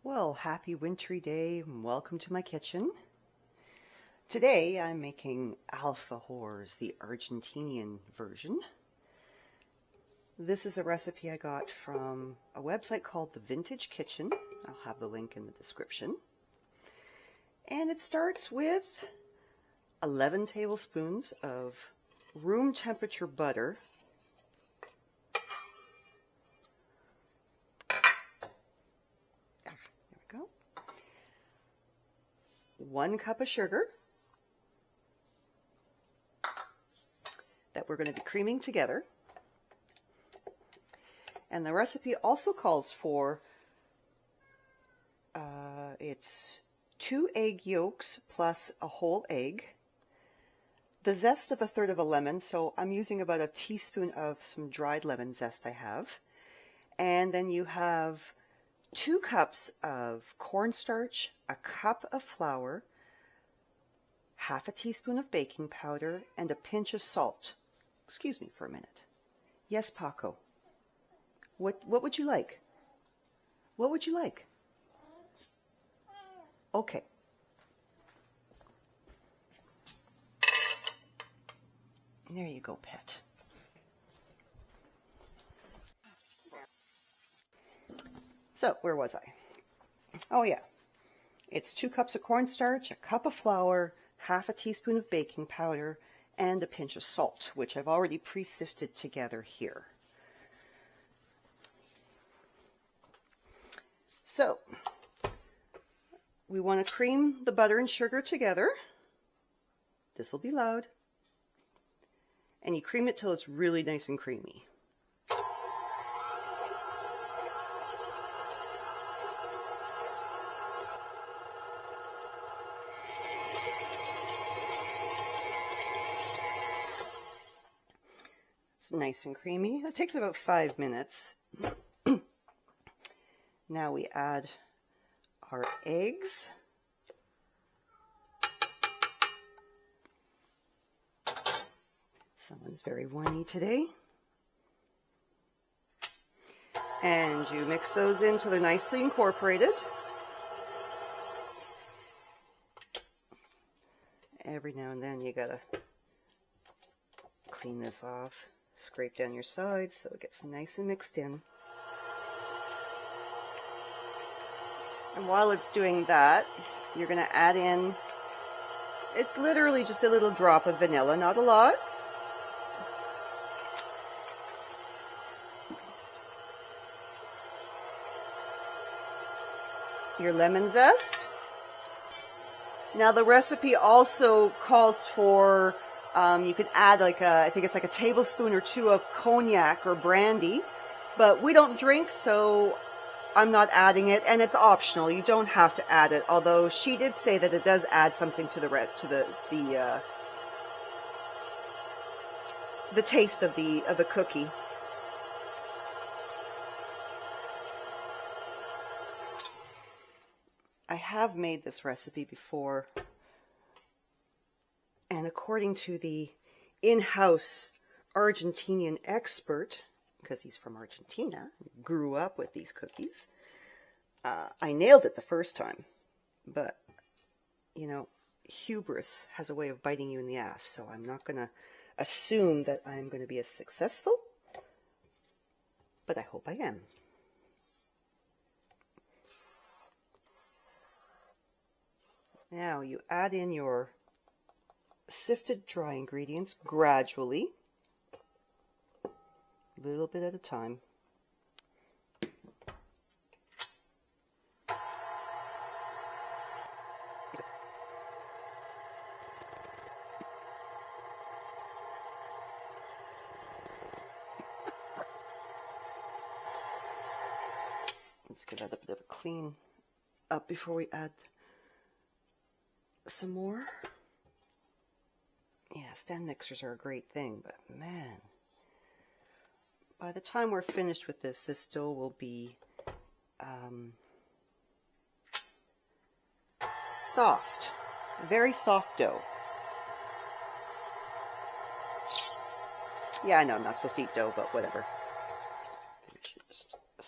Well, happy wintry day and welcome to my kitchen. Today I'm making alfajores, the Argentinian version. This is a recipe I got from a website called The Vintage Kitchen. I'll have the link in the description. And it starts with 11 tablespoons of room temperature butter, there we go, 1 cup of sugar that we're going to be creaming together. And the recipe also calls for it's 2 egg yolks plus a whole egg, the zest of 1/3 of a lemon, so I'm using about a teaspoon of some dried lemon zest I have, and then you have 2 cups of cornstarch, a cup of flour, half a teaspoon of baking powder, and a pinch of salt. Excuse me for a minute. Yes, Paco. What would you like? What would you like? Okay. There you go, pet. So, where was I? Oh yeah. It's 2 cups of cornstarch, a cup of flour, half a teaspoon of baking powder, and a pinch of salt, which I've already pre-sifted together here. So, we want to cream the butter and sugar together. This will be loud. And you cream it till it's really nice and creamy. It's nice and creamy. It takes about 5 minutes. Now we add our eggs. Someone's very whiny today. And you mix those in till they're nicely incorporated. Every now and then you gotta clean this off, scrape down your sides so it gets nice and mixed in. And while it's doing that, you're going to add in, it's literally just a little drop of vanilla, not a lot. Your lemon zest. Now the recipe also calls for, you could add like I think it's like a tablespoon or 2 of cognac or brandy, but we don't drink, so I'm not adding it, and it's optional. You don't have to add it, although she did say that it does add something to the taste of the cookie. I have made this recipe before, and according to the in-house Argentinian expert, because he's from Argentina, grew up with these cookies, I nailed it the first time, but, you know, hubris has a way of biting you in the ass, so I'm not going to assume that I'm going to be as successful, but I hope I am. Now you add in your sifted dry ingredients gradually, a little bit at a time. Let's give that a bit of a clean up before we add some more. Yeah, stand mixers are a great thing, but man, by the time we're finished with this dough will be soft, very soft dough. Yeah, I know I'm not supposed to eat dough, but whatever.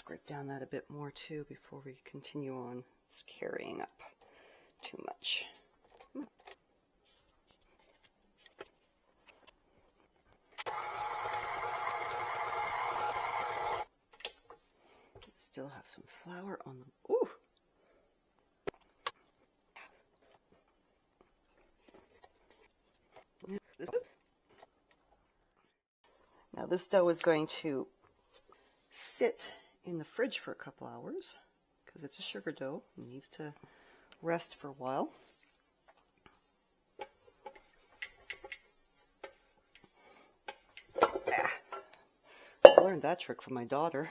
squirt down that a bit more too before we continue on. It's carrying up too much. Still have some flour on them. Ooh! Now this dough is going to sit in the fridge for a couple hours because it's a sugar dough. It needs to rest for a while. I learned that trick from my daughter.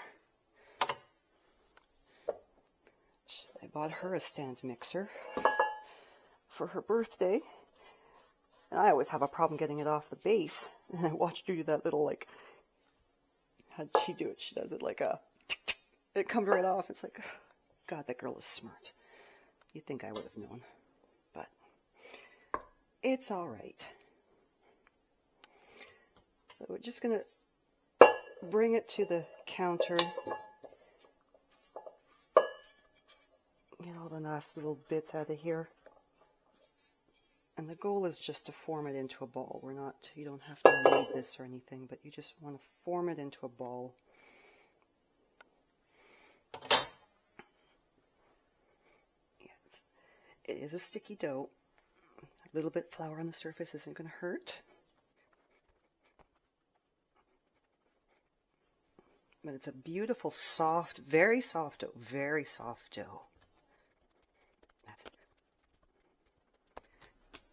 I bought her a stand mixer for her birthday, and I always have a problem getting it off the base. And I watched her do that little, like, how'd she do it? She does it like a tick, tick. It comes right off. It's like, God, that girl is smart. You'd think I would have known, but it's all right. So we're just gonna bring it to the counter. Get all the nice little bits out of here. And the goal is just to form it into a ball. You don't have to knead this or anything, but you just want to form it into a ball. Yeah, it is a sticky dough. A little bit of flour on the surface isn't going to hurt. But it's a beautiful, soft, very soft dough. Very soft dough.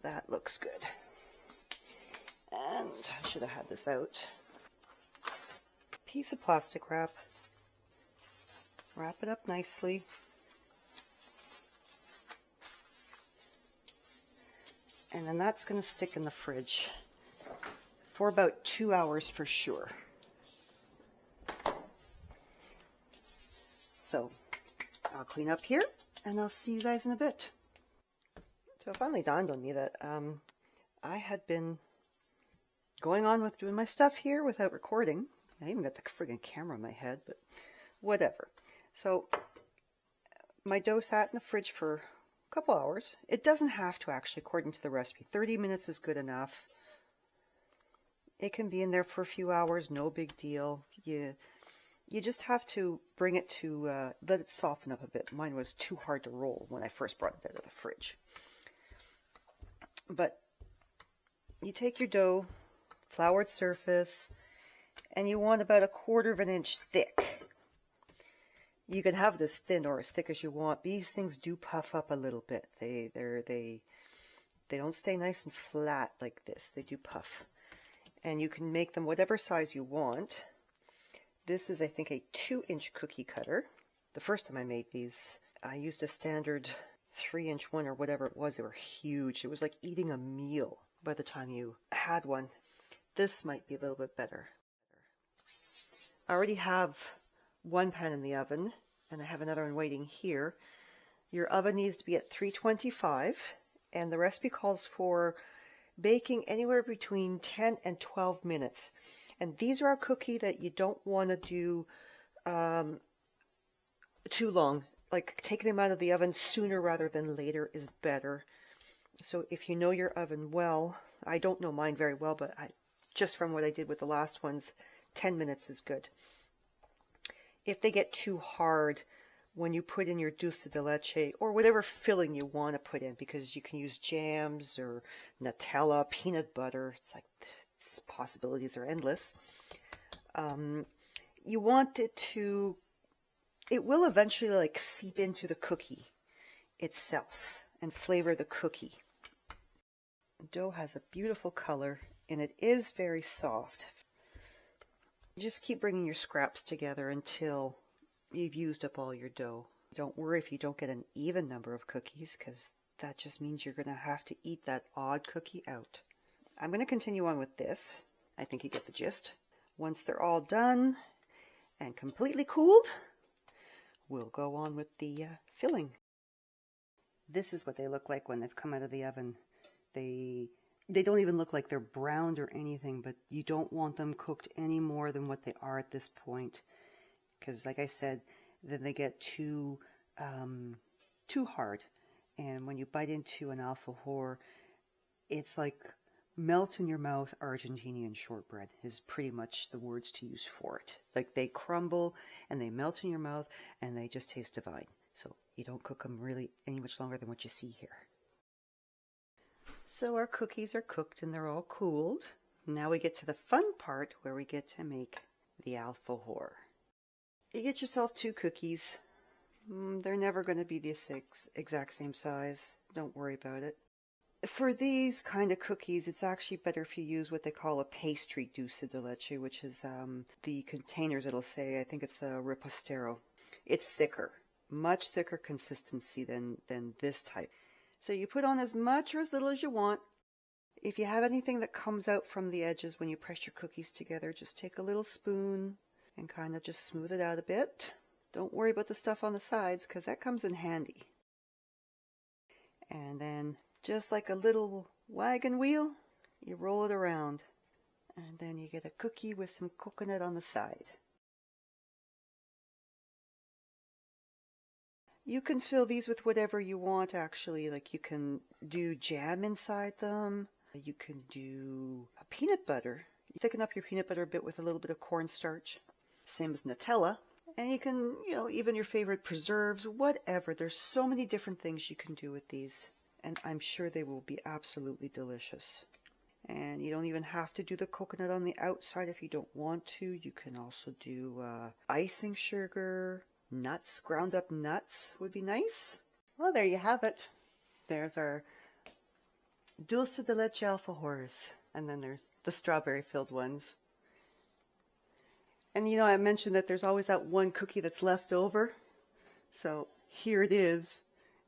That looks good. And I should have had this out. Piece of plastic wrap. Wrap it up nicely. And then that's going to stick in the fridge for about 2 hours for sure. So I'll clean up here and I'll see you guys in a bit. So it finally dawned on me that I had been going on with doing my stuff here without recording. I even got the friggin' camera in my head, but whatever. So my dough sat in the fridge for a couple hours. It doesn't have to actually, according to the recipe. 30 minutes is good enough. It can be in there for a few hours, no big deal. You just have to bring it to, let it soften up a bit. Mine was too hard to roll when I first brought it out of the fridge. But you take your dough, floured surface, and you want about 1/4 of an inch thick. You can have this thin or as thick as you want. These things do puff up a little bit. They don't stay nice and flat like this. They do puff. And you can make them whatever size you want. This is, I think, a 2-inch cookie cutter. The first time I made these, I used a standard 3-inch one or whatever it was. They were huge. It was like eating a meal by the time you had one. This might be a little bit better. I already have one pan in the oven, and I have another one waiting here. Your oven needs to be at 325, and the recipe calls for baking anywhere between 10 and 12 minutes. And these are a cookie that you don't want to do too long. Like, taking them out of the oven sooner rather than later is better. So if you know your oven well, I don't know mine very well, but just from what I did with the last ones, 10 minutes is good. If they get too hard, when you put in your dulce de leche, or whatever filling you want to put in, because you can use jams or Nutella, peanut butter, it's like, possibilities are endless. You want it to, it will eventually like seep into the cookie itself and flavor the cookie. The dough has a beautiful color and it is very soft. Just keep bringing your scraps together until you've used up all your dough. Don't worry if you don't get an even number of cookies, because that just means you're going to have to eat that odd cookie out. I'm going to continue on with this. I think you get the gist. Once they're all done and completely cooled, we'll go on with the filling. This is what they look like when they've come out of the oven. They don't even look like they're browned or anything, but you don't want them cooked any more than what they are at this point. because like I said, then they get too hard. And when you bite into an alfajor, it's like melt in your mouth Argentinian shortbread is pretty much the words to use for it. Like they crumble and they melt in your mouth and they just taste divine. So you don't cook them really any much longer than what you see here. So our cookies are cooked and they're all cooled. Now we get to the fun part where we get to make the alfajor. You get yourself 2 cookies. They're never going to be the exact same size. Don't worry about it. For these kind of cookies, it's actually better if you use what they call a pastry dulce de leche, which is the containers it'll say, I think it's a repostero. It's thicker, much thicker consistency than this type. So you put on as much or as little as you want. If you have anything that comes out from the edges when you press your cookies together, just take a little spoon and kind of just smooth it out a bit. Don't worry about the stuff on the sides because that comes in handy. And then just like a little wagon wheel, you roll it around. And then you get a cookie with some coconut on the side. You can fill these with whatever you want actually. Like you can do jam inside them. You can do a peanut butter. You thicken up your peanut butter a bit with a little bit of cornstarch. Same as Nutella. And you can, even your favorite preserves, whatever. There's so many different things you can do with these. And I'm sure they will be absolutely delicious. And you don't even have to do the coconut on the outside if you don't want to. You can also do icing sugar, nuts, ground up nuts would be nice. Well, there you have it. There's our dulce de leche alfajores. And then there's the strawberry filled ones. And I mentioned that there's always that one cookie that's left over. So here it is.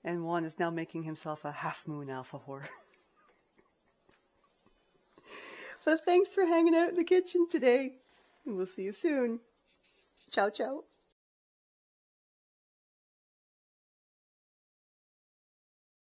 And Juan is now making himself a half moon alfajor. So thanks for hanging out in the kitchen today. And we'll see you soon. Ciao, ciao.